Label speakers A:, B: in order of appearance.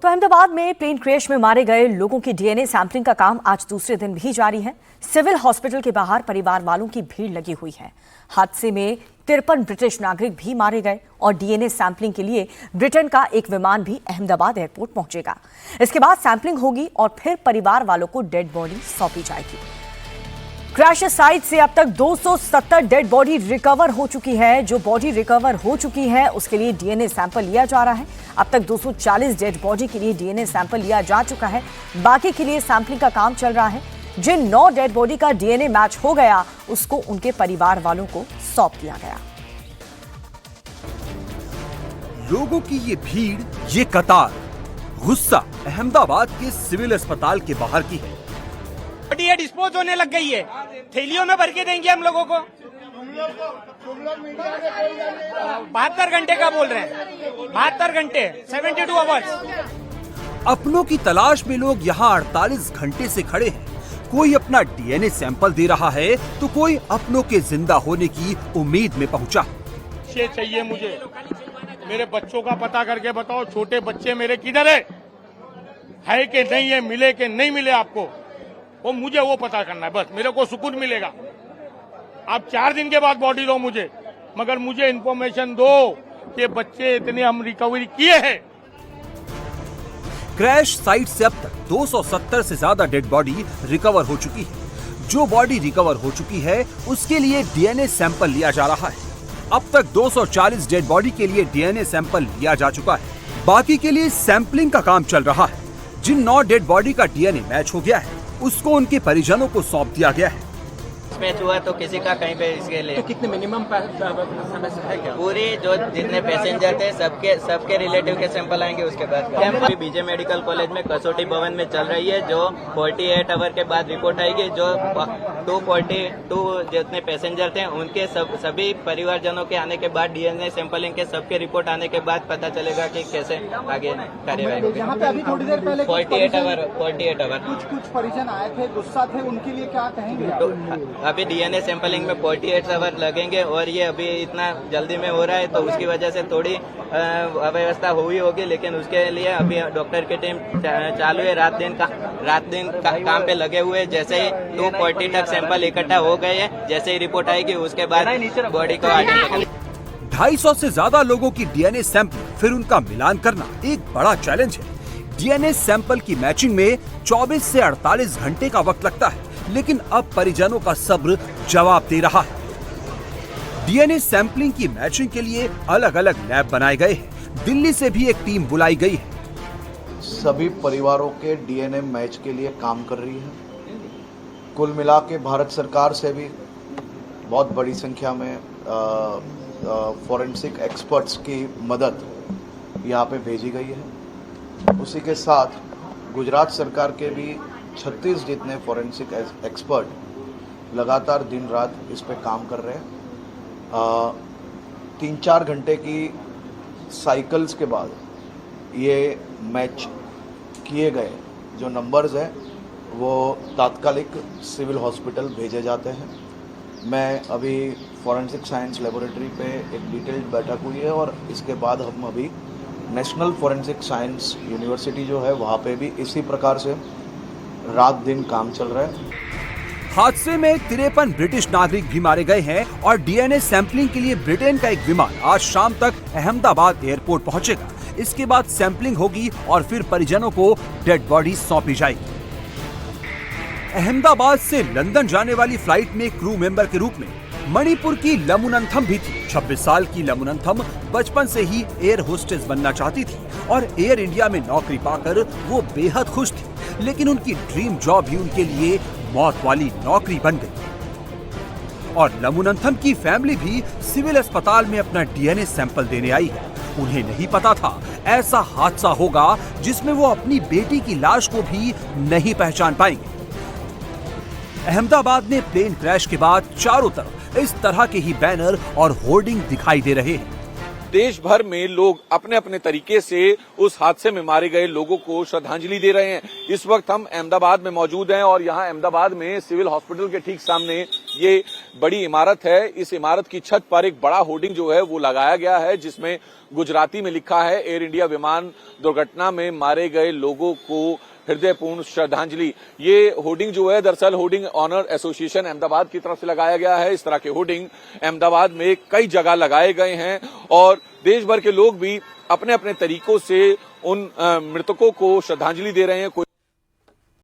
A: तो अहमदाबाद में plane crash में मारे गए लोगों की डीएनए सैंपलिंग का काम आज दूसरे दिन भी जारी है। सिविल हॉस्पिटल के बाहर परिवार वालों की भीड़ लगी हुई है। हादसे में 53 ब्रिटिश नागरिक भी मारे गए और डीएनए सैंपलिंग के लिए ब्रिटेन का एक विमान भी अहमदाबाद एयरपोर्ट पहुंचेगा। इसके बाद सैंपलिंग होगी और फिर परिवार वालों को डेड बॉडी सौंपी जाएगी। क्रैश साइट से अब तक 270 डेड बॉडी रिकवर हो चुकी है। जो बॉडी रिकवर हो चुकी है उसके लिए डीएनए सैंपल लिया जा रहा है। अब तक 240 डेड बॉडी के लिए डीएनए सैंपल लिया जा चुका है। बाकी के लिए सैंपलिंग का काम चल रहा है। जिन 9 डेड बॉडी का डीएनए मैच हो गया उसको उनके परिवार वालों को सौंप दिया गया।
B: लोगों की ये भीड़, ये कतार, गुस्सा अहमदाबाद के सिविल अस्पताल के बाहर की है।
C: बॉडी डिस्पोज होने लग गई है, थैलियों में भर के देंगे हम लोगों को। 72 घंटे का बोल रहे हैं, 72 घंटे, 72 आवर्स।
B: अपनों की तलाश में लोग यहाँ 48 घंटे से खड़े हैं। कोई अपना डीएनए सैंपल दे रहा है तो कोई अपनों के जिंदा होने की उम्मीद में पहुंचा।
C: ये चाहिए मुझे, मेरे बच्चों का पता करके बताओ, छोटे बच्चे मेरे किधर है कि नहीं है, मिले कि नहीं मिले आपको, वो मुझे वो पता करना है। बस मेरे को सुकून मिलेगा। आप 4 दिन के बाद बॉडी दो मुझे, मगर मुझे इन्फॉर्मेशन दो कि बच्चे इतने हम रिकवरी किए हैं।
B: क्रैश साइट से अब तक 270 से ज्यादा डेड बॉडी रिकवर हो चुकी है। जो बॉडी रिकवर हो चुकी है उसके लिए डीएनए सैंपल लिया जा रहा है। अब तक 240 डेड बॉडी के लिए डीएनए सैंपल लिया जा चुका है। बाकी के लिए सैंपलिंग का काम चल रहा है। जिन 9 डेड बॉडी का डीएनए मैच हो गया है उसको उनके परिजनों को सौंप दिया गया है।
D: मैच हुआ तो किसी का कहीं पे इसके लिए
E: तो कितने मिनिमम समय से है क्या?
D: पूरी जो जितने पैसेंजर थे सबके रिलेटिव के सैंपल आएंगे। उसके बाद कैंप बीजे मेडिकल कॉलेज में कसौटी भवन में चल रही है। जो 48 आवर के बाद रिपोर्ट आएगी। जो 242 जितने पैसेंजर थे उनके सभी परिवारजनों के आने के बाद डीएनए सैंपलिंग के सबके रिपोर्ट आने के बाद पता चलेगा कि कैसे आगे कार्यवाही।
E: यहाँ पे अभी थोड़ी देर पहले
D: 48 आवर
E: कुछ परिजन आए थे, गुस्सा थे, उनके लिए क्या कहेंगे?
D: तो अभी डीएनए सैंपलिंग में 48 आवर लगेंगे और ये अभी इतना जल्दी में हो रहा है तो उसकी वजह से थोड़ी अव्यवस्था हुई होगी, लेकिन उसके लिए अभी डॉक्टर की टीम चालू है। रात दिन काम पे लगे हुए। जैसे ही 240 तक सैंपल इकट्ठा हो गए हैं, जैसे ही रिपोर्ट आएगी उसके बाद बॉडी को
B: 250 से ज्यादा लोगों की डीएनए सैंपल फिर उनका मिलान करना एक बड़ा चैलेंज है। डीएनए सैंपल की मैचिंग में 24 से 48 घंटे का वक्त लगता है, लेकिन अब परिजनों का सब्र जवाब दे रहा है। डीएनए सैंपलिंग की मैचिंग के लिए अलग अलग लैब बनाए गए हैं। दिल्ली से भी एक टीम बुलाई गई है।
F: सभी परिवारों के डीएनए मैच के लिए काम कर रही है। कुल मिला के भारत सरकार से भी बहुत बड़ी संख्या में फॉरेंसिक एक्सपर्ट्स की मदद यहाँ पे भेजी गई है। उसी के साथ गुजरात सरकार के भी 36 जितने फॉरेंसिक एक्सपर्ट लगातार दिन रात इस पे काम कर रहे हैं। 3-4 घंटे की साइकिल्स के बाद ये मैच किए गए जो नंबर्स हैं वो तात्कालिक सिविल हॉस्पिटल भेजे जाते हैं। मैं अभी फॉरेंसिक साइंस लेबोरेटरी पे एक डिटेल्ड बैठक हुई है और इसके बाद हम अभी नेशनल फॉरेंसिक साइंस यूनिवर्सिटी जो है वहाँ पे भी इसी प्रकार से रात दिन काम चल रहा है।
B: हादसे में 53 ब्रिटिश नागरिक भी मारे गए हैं और डीएनए सैंपलिंग के लिए ब्रिटेन का एक विमान आज शाम तक अहमदाबाद एयरपोर्ट पहुंचेगा। इसके बाद सैंपलिंग होगी और फिर परिजनों को डेड बॉडी सौंपी जाएगी। अहमदाबाद से लंदन जाने वाली फ्लाइट में क्रू मेंबर के रूप में मणिपुर की लमुनंथम भी थी। 26 साल की लमुनंथम बचपन से ही एयर होस्टेस बनना चाहती थी और एयर इंडिया में नौकरी पाकर वो बेहद खुश थी, लेकिन उनकी ड्रीम जॉब ही उनके लिए मौत वाली नौकरी बन गई। और लमुनंथम की फैमिली भी सिविल अस्पताल में अपना डीएनए सैंपल देने आई है। उन्हें नहीं पता था ऐसा हादसा होगा जिसमें वो अपनी बेटी की लाश को भी नहीं पहचान पाएंगे। अहमदाबाद में प्लेन क्रैश के बाद चारों तरफ इस तरह के ही बैनर और होर्डिंग दिखाई दे रहे हैं।
G: देश भर में लोग अपने अपने तरीके से उस हादसे में मारे गए लोगों को श्रद्धांजलि दे रहे हैं। इस वक्त हम अहमदाबाद में मौजूद हैं और यहाँ अहमदाबाद में सिविल हॉस्पिटल के ठीक सामने ये बड़ी इमारत है। इस इमारत की छत पर एक बड़ा होर्डिंग जो है वो लगाया गया है, जिसमें गुजराती में लिखा है एयर इंडिया विमान दुर्घटना में मारे गए लोगों को हृदयपूर्ण श्रद्धांजलि। ये होर्डिंग जो है दरअसल होर्डिंग ऑनर एसोसिएशन अहमदाबाद की तरफ से लगाया गया है। इस तरह के होर्डिंग अहमदाबाद में कई जगह लगाए गए हैं और देश भर के लोग भी अपने अपने तरीकों से उन मृतकों को श्रद्धांजलि दे रहे हैं।